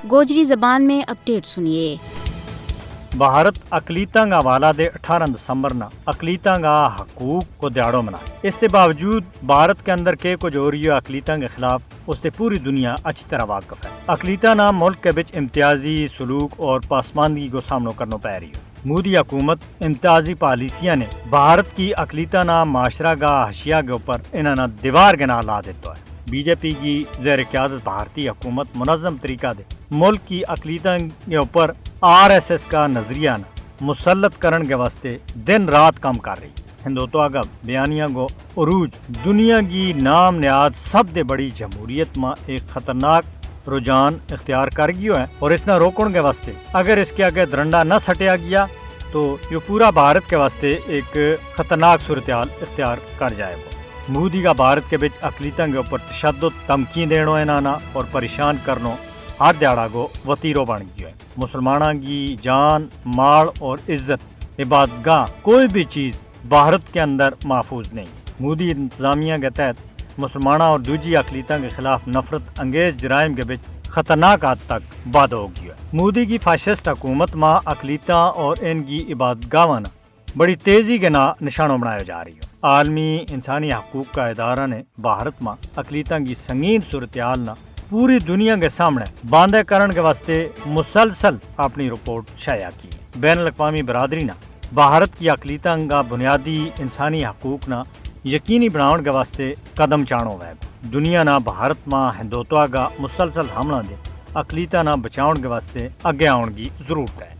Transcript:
गोजरी जबान में अपडेट सुनिए। भारत अकलीतां गा हवाला दे 18 दिसंबर ना अकलीतां गा हकूक को दिहाड़ो मनाए। इसके बावजूद भारत के अंदर के कुछ हो रही है अकलीतां के खिलाफ उससे पूरी दुनिया अच्छी तरह वाकिफ है। अकलीतां ना मुल्क के बिच इम्तियाजी सलूक और पासमानदगी को सामना करना पै रही है। मोदी हुकूमत इम्तियाजी पॉलिसियां ने भारत की अकलीतां ना माशरा गा हशिया के ऊपर इन्होंने दीवार के ना ला देता है। बीजेपी की ज़ेर क़यादत भारतीय हुकूमत मुनज़्ज़म तरीका दे मुल्क की अकलीतां के ऊपर RSS का नजरिया न मुसल्लत करने के वास्ते दिन रात काम कर रही। हिंदुत्व का बयानिया को उरूज दुनिया की नाम नियाद सब दे बड़ी जमहूरियत में एक खतरनाक रुझान इख्तियार कर गया है और इसने रोकने के वास्ते अगर इसके आगे डंडा न सटिया गया तो ये पूरा भारत के वास्ते एक खतरनाक सूरत-ए-हाल इख्तियार कर जाएगा। मोदी का भारत के बिच अकलीतां के ऊपर तशद्दुद धमकी देनो इनाना और परेशान करनो हर दिहाड़ा को वतीरो बन गया है। मुसलमाना की जान माल और इज्जत इबादतगाह कोई भी चीज़ भारत के अंदर महफूज नहीं। मोदी इंतजामिया के तहत मुसलमाना और दूजी अकलीतां के खिलाफ नफरत अंगेज जराइम के बिच खतरनाक हद तक वादा हो गया। मोदी की फाशिस्ट हुकूमत में अकलीतां और इनकी इबादतगाह बड़ी तेजी के ना निशानों बनाया जा रही है। आलमी इंसानी हकूक का इदारा ने भारत में अकलीतां की संगीन सूरत-ए-हाल ना पूरी दुनिया के सामने बांधे करण के वास्ते मुसलसल अपनी रिपोर्ट शाया की। बैनुल अक़वामी बरादरी ना भारत की अकलीतां का बुनियादी इंसानी हकूक ना यकीनी बनाने के वास्ते कदम चाणो है। दुनिया ना भारत में हिंदुत्व का मुसलसल हमला दे अकलीतां ना बचाने के वास्ते अगे आने की जरूरत है।